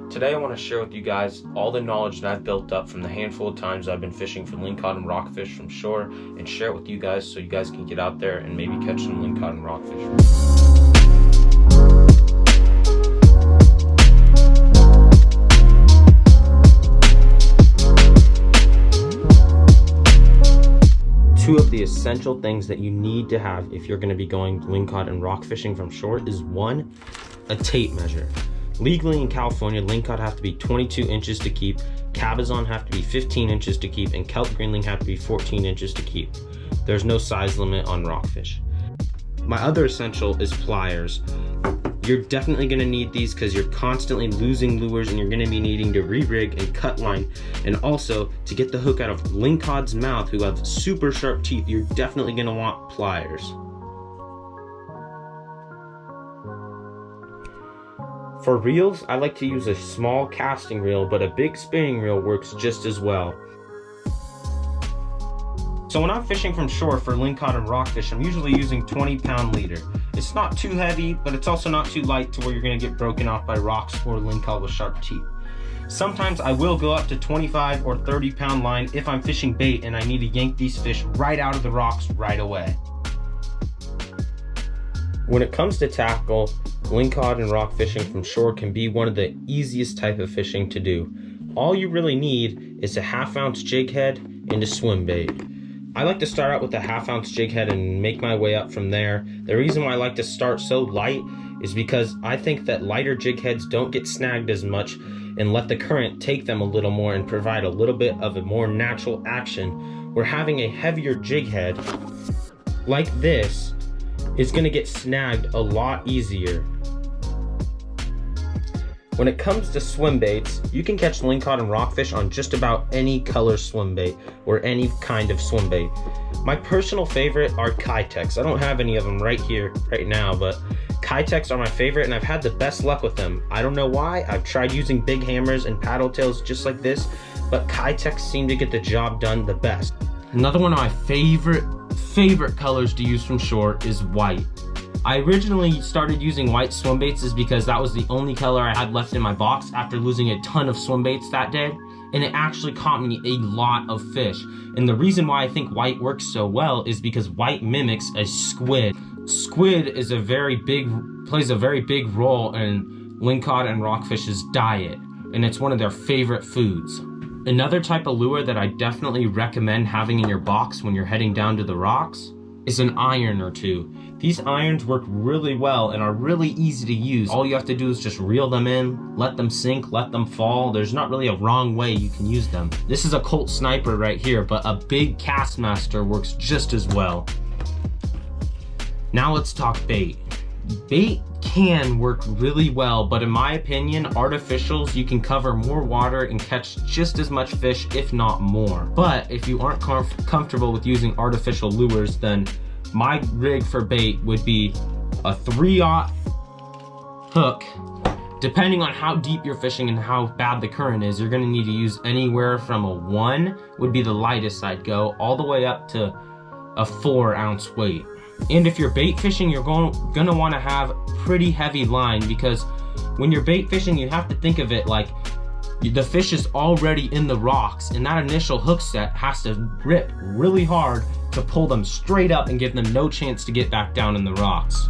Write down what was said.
Today I want to share with you guys all the knowledge that I've built up from the handful of times I've been fishing for lingcod and rockfish from shore, and share it with you guys so you guys can get out there and maybe catch some lingcod and rockfish. Two of the essential things that you need to have if you're going to be going lingcod and rock fishing from shore is one, a tape measure. Legally in California, lingcod have to be 22 inches to keep, cabezon have to be 15 inches to keep, and kelp greenling have to be 14 inches to keep. There's no size limit on rockfish. My other essential is pliers. You're definitely going to need these because you're constantly losing lures and you're going to be needing to re-rig and cut line, and also to get the hook out of lingcod's mouth, who have super sharp teeth, you're definitely going to want pliers. For reels, I like to use a small casting reel, but a big spinning reel works just as well. So when I'm fishing from shore for lingcod and rockfish, I'm usually using 20-pound leader. It's not too heavy, but it's also not too light to where you're going to get broken off by rocks or lingcod with sharp teeth. Sometimes I will go up to 25 or 30-pound line if I'm fishing bait and I need to yank these fish right out of the rocks right away. When it comes to tackle, lingcod and rock fishing from shore can be one of the easiest type of fishing to do. All you really need is a 1/2 ounce jig head and a swim bait. I like to start out with a 1/2 ounce jig head and make my way up from there. The reason why I like to start so light is because I think that lighter jig heads don't get snagged as much and let the current take them a little more and provide a little bit of a more natural action, where having a heavier jig head like this is going to get snagged a lot easier. When it comes to swim baits, you can catch lingcod and rockfish on just about any color swim bait or any kind of swim bait. My personal favorite are Kitex. I don't have any of them right here, right now, but Kitex are my favorite and I've had the best luck with them. I don't know why. I've tried using big hammers and paddle tails just like this, but Kitex seem to get the job done the best. Another one of my favorite colors to use from shore is white. I originally started using white swim baits is because that was the only color I had left in my box after losing a ton of swim baits that day, and it actually caught me a lot of fish. And the reason why I think white works so well is because white mimics a squid. Squid is plays a very big role in lingcod and rockfish's diet, and it's one of their favorite foods. Another type of lure that I definitely recommend having in your box when you're heading down to the rocks is an iron or two. These irons work really well and are really easy to use. All you have to do is just reel them in, let them sink, let them fall. There's not really a wrong way you can use them. This is a Colt Sniper right here, but a big Castmaster works just as well. Now let's talk bait. Bait can work really well, but in my opinion, artificials, you can cover more water and catch just as much fish, if not more. But if you aren't comfortable with using artificial lures, then my rig for bait would be a 3/0 hook. Depending on how deep you're fishing and how bad the current is, you're gonna need to use anywhere from a 1 would be the lightest I'd go, all the way up to a 4-ounce weight. And if you're bait fishing, you're gonna want to have pretty heavy line, because when you're bait fishing, you have to think of it like the fish is already in the rocks, and that initial hook set has to grip really hard to pull them straight up and give them no chance to get back down in the rocks.